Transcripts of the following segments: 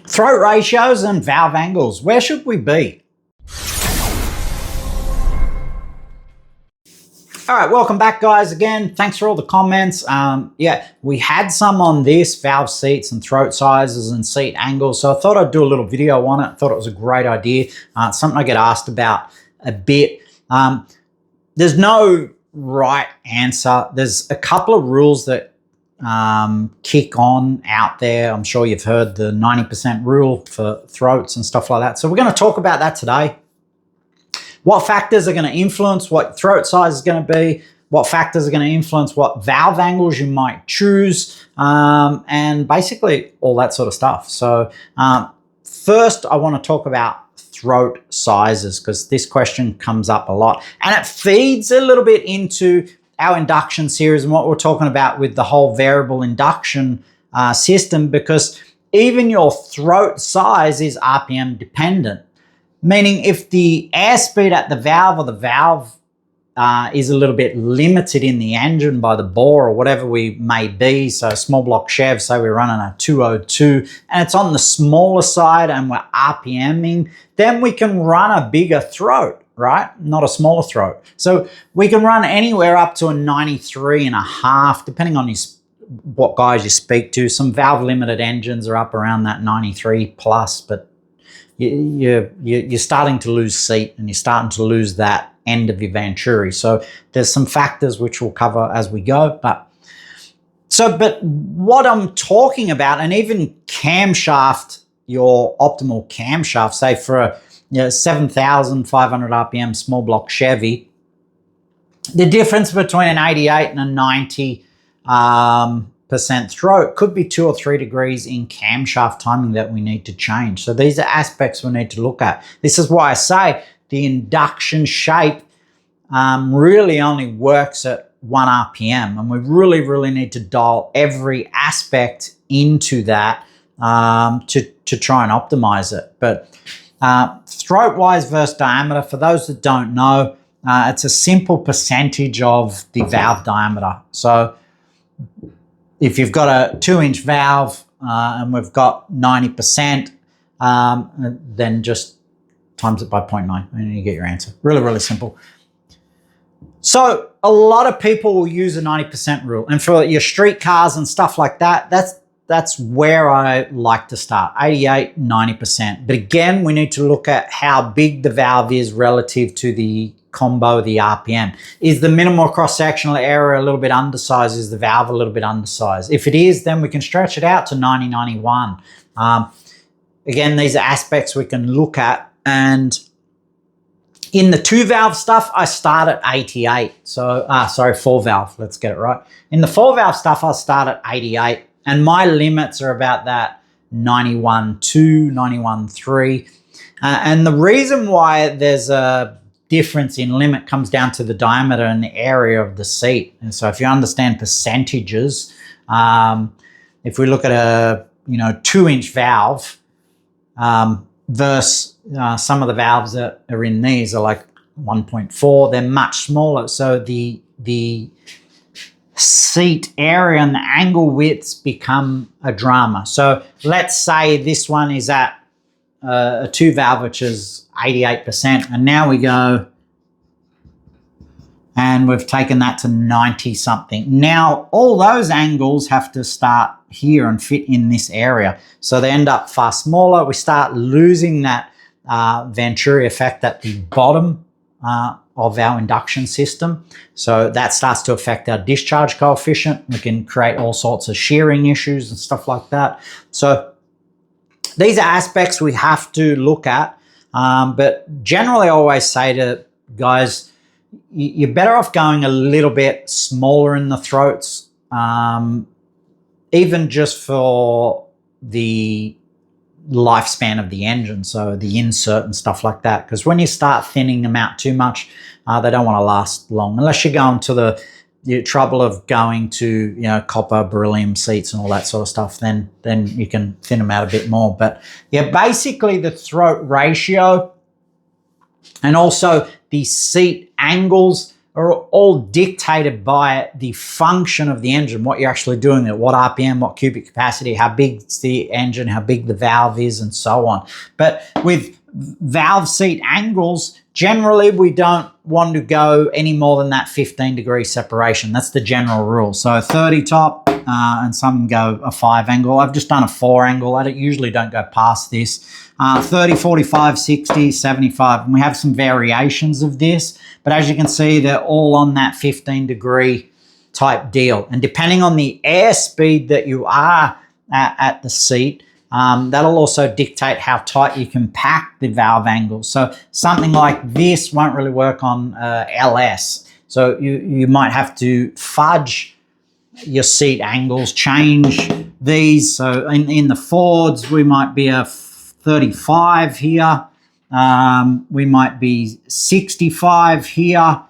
Throat ratios and valve angles. Where should we be? All right, welcome back, guys. Again, thanks for all the comments. Yeah, we had some on this, valve seats and throat sizes and seat angles. So I thought I'd do a little video on it. I thought it was a great idea. It's something I get asked about a bit. There's no right answer. There's a couple of rules that kick on out there. I'm sure you've heard the 90% rule for throats and stuff like that. So we're going to talk about that today. What factors are going to influence what throat size is going to be, what factors are going to influence what valve angles you might choose, and basically all that sort of stuff. So first I want to talk about throat sizes, because this question comes up a lot and it feeds a little bit into our induction series and what we're talking about with the whole variable induction system, because even your throat size is RPM dependent. Meaning if the airspeed at the valve or the valve is a little bit limited in the engine by the bore or whatever we may be, so small block Chev, say we're running a 202 and it's on the smaller side and we're RPMing, then we can run a bigger throat, right? Not a smaller throat. So we can run anywhere up to a 93.5, depending on what guys you speak to. Some valve limited engines are up around that 93 plus, but you're starting to lose seat and you're starting to lose that end of your venturi. So there's some factors which we'll cover as we go. But what I'm talking about, and even camshaft, your optimal camshaft, say for a 7,500 RPM small block Chevy, the difference between an 88 and a 90 percent throat could be 2 or 3 degrees in camshaft timing that we need to change. So these are aspects we need to look at. This is why I say the induction shape really only works at 1 RPM, and we really need to dial every aspect into that to try and optimize it. But throat wise versus diameter, for those that don't know, it's a simple percentage of the valve diameter. So if you've got a 2-inch valve and we've got 90%, then just times it by 0.9 and you get your answer. Really simple. So a lot of people will use a 90% rule, and for your street cars and stuff like that, that's where I like to start, 88, 90%. But again, we need to look at how big the valve is relative to the combo, the RPM. Is the minimal cross-sectional area a little bit undersized? Is the valve a little bit undersized? If it is, then we can stretch it out to 90, 91. Again, these are aspects we can look at. And in the 2-valve stuff, I start at 88. So, sorry, 4-valve, let's get it right. In the 4-valve stuff, I'll start at 88. And my limits are about that 91.2, 91.3. And the reason why there's a difference in limit comes down to the diameter and the area of the seat. And so if you understand percentages, if we look at a 2-inch valve versus some of the valves that are in these are like 1.4, they're much smaller. So the seat area and the angle widths become a drama. So let's say this one is at a 2-valve, which is 88%, and now we go and we've taken that to 90 something. Now all those angles have to start here and fit in this area, so they end up far smaller. We start losing that venturi effect at the bottom of our induction system, so that starts to affect our discharge coefficient. We can create all sorts of shearing issues and stuff like that. So these are aspects we have to look at, but generally I always say to guys, you're better off going a little bit smaller in the throats, even just for the lifespan of the engine, so the insert and stuff like that, because when you start thinning them out too much, they don't want to last long, unless you're going to the trouble of going to copper beryllium seats and all that sort of stuff. Then you can thin them out a bit more. But yeah, basically the throat ratio and also the seat angles are all dictated by the function of the engine, what you're actually doing at what RPM, what cubic capacity, how big is the engine, how big the valve is, and so on. But with valve seat angles, generally we don't want to go any more than that 15-degree separation. That's the general rule. So 30 top, and some go a 5 angle. I've just done a 4 angle. I usually don't go past this. 30, 45, 60, 75. And we have some variations of this. But as you can see, they're all on that 15-degree type deal. And depending on the airspeed that you are at the seat, that'll also dictate how tight you can pack the valve angles. So something like this won't really work on LS. So you might have to fudge your seat angles, change these. So in the Fords, we might be a 35 here. We might be 65 here.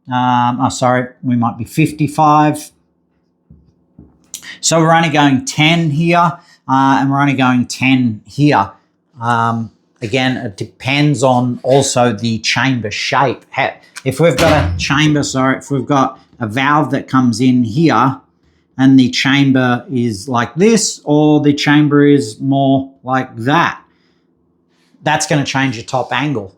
We might be 55. So we're only going 10 here. And we're only going 10 here. Again, it depends on also the chamber shape. If we've got if we've got a valve that comes in here and the chamber is like this, or the chamber is more like that, that's going to change your top angle.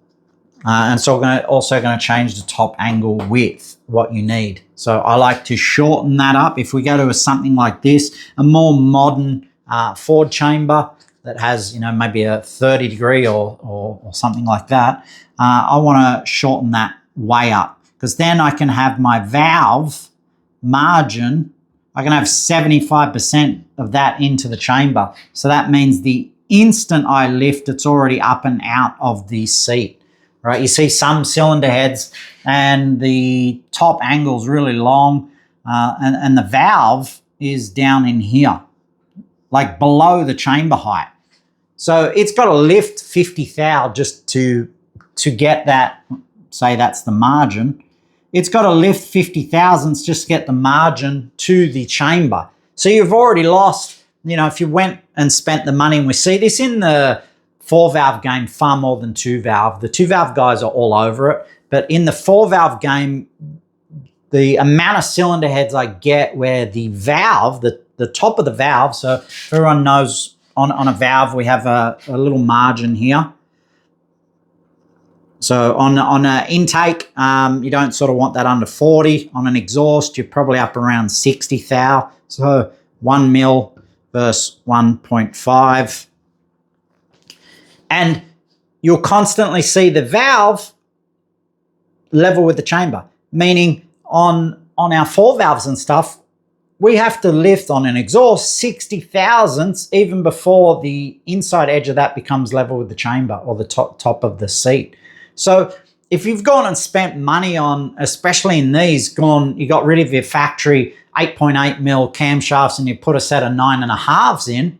And so we're also going to change the top angle width, what you need. So I like to shorten that up. If we go to something like this, a more modern Ford chamber that has, maybe a 30-degree or something like that, I want to shorten that way up, because then I can have my valve margin, I can have 75% of that into the chamber. So that means the instant I lift, it's already up and out of the seat, right? You see some cylinder heads and the top angle's really long, and the valve is down in here, like below the chamber height. So it's got to lift 50 thou just to get that, say that's the margin. It's got to lift 50 thousandths just to get the margin to the chamber. So you've already lost, if you went and spent the money, and we see this in the 4-valve game far more than 2-valve. The 2-valve guys are all over it. But in the 4-valve game, the amount of cylinder heads I get where the valve, the top of the valve, so everyone knows on a valve we have a little margin here. So on an intake, you don't sort of want that under 40. On an exhaust, you're probably up around 60 thou. So 1 mil versus 1.5. And you'll constantly see the valve level with the chamber, meaning on our 4 valves and stuff, we have to lift on an exhaust 60 thousandths even before the inside edge of that becomes level with the chamber or the top of the seat. So if you've gone and spent money on, especially in these, you got rid of your factory 8.8 mil camshafts and you put a set of 9.5s in,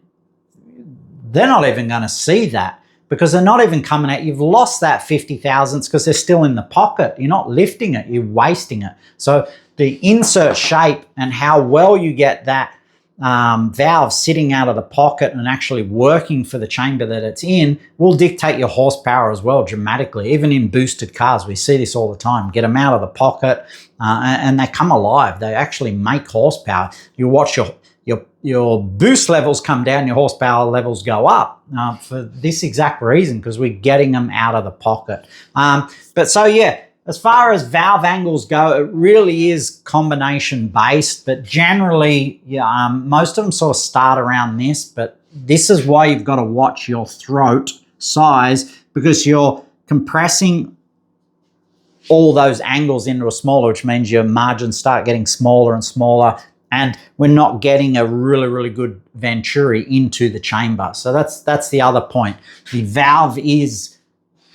they're not even going to see that, because they're not even coming out. You've lost that 50 thousandths because they're still in the pocket. You're not lifting it, you're wasting it. So the insert shape and how well you get that valve sitting out of the pocket and actually working for the chamber that it's in will dictate your horsepower as well dramatically. Even in boosted cars, we see this all the time. Get them out of the pocket and they come alive. They actually make horsepower. You watch your boost levels come down, your horsepower levels go up for this exact reason, because we're getting them out of the pocket. But so yeah, as far as valve angles go, it really is combination based, but generally, most of them sort of start around this, but this is why you've got to watch your throat size, because you're compressing all those angles into a smaller, which means your margins start getting smaller and smaller, and we're not getting a really, really good venturi into the chamber. So that's the other point. The valve is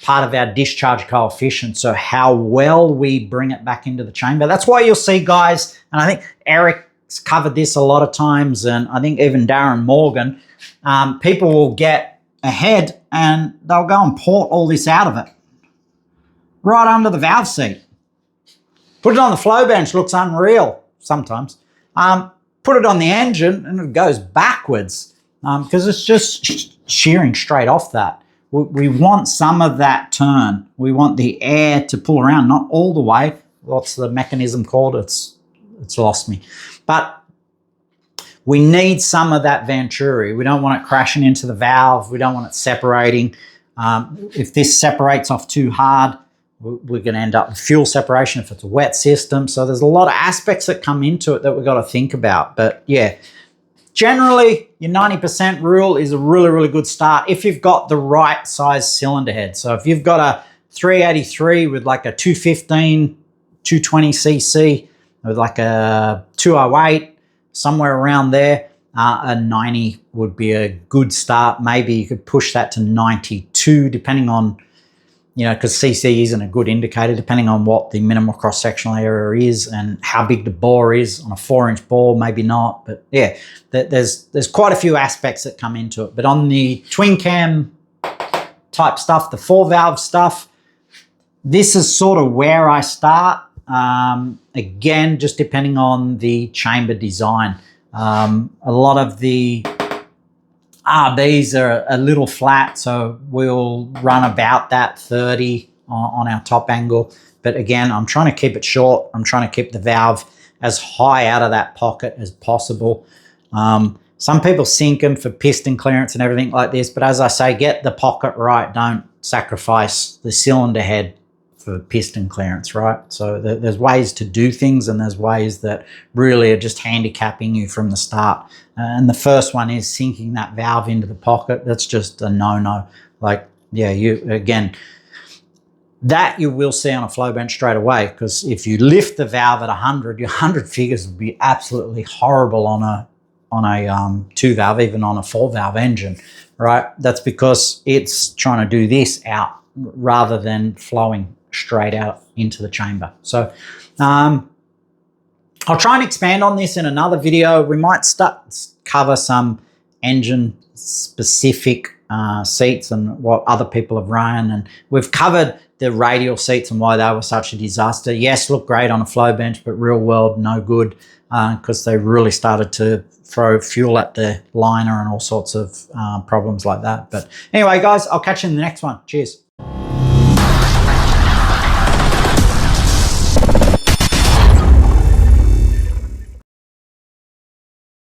part of our discharge coefficient, so how well we bring it back into the chamber. That's why you'll see guys, and I think Eric's covered this a lot of times, and I think even Darren Morgan, people will get ahead and they'll go and port all this out of it right under the valve seat. Put it on the flow bench, looks unreal sometimes. Put it on the engine and it goes backwards because it's just shearing straight off that. We want some of that turn. We want the air to pull around, not all the way, what's the mechanism called? It's lost me. But we need some of that venturi. We don't want it crashing into the valve. We don't want it separating. If this separates off too hard, we're going to end up with fuel separation if it's a wet system. So there's a lot of aspects that come into it that we've got to think about. But yeah, generally your 90% rule is a really, really good start if you've got the right size cylinder head. So if you've got a 383 with like a 215, 220cc with like a 208, somewhere around there, a 90 would be a good start. Maybe you could push that to 92 depending on, you know, because CC isn't a good indicator, depending on what the minimal cross-sectional area is and how big the bore is. On a 4-inch bore, maybe not. But yeah, there's quite a few aspects that come into it. But on the twin cam type stuff, the 4-valve stuff, this is sort of where I start. Again, just depending on the chamber design. A lot of the RBs are a little flat, so we'll run about that 30 on our top angle. But again, I'm trying to keep it short. I'm trying to keep the valve as high out of that pocket as possible. Some people sink them for piston clearance and everything like this, but as I say, get the pocket right. Don't sacrifice the cylinder head for piston clearance, right? So there's ways to do things, and there's ways that really are just handicapping you from the start. And the first one is sinking that valve into the pocket. That's just a no-no. Like, yeah, again, that you will see on a flow bench straight away, because if you lift the valve at 100, your 100 figures would be absolutely horrible on a 2-valve, even on a 4-valve engine, right? That's because it's trying to do this out rather than flowing straight out into the chamber. So I'll try and expand on this in another video. We might cover some engine specific seats and what other people have run, and we've covered the radial seats and why they were such a disaster. Yes, look great on a flow bench, but real world no good, because they really started to throw fuel at the liner and all sorts of problems like that. But anyway, guys, I'll catch you in the next one. Cheers.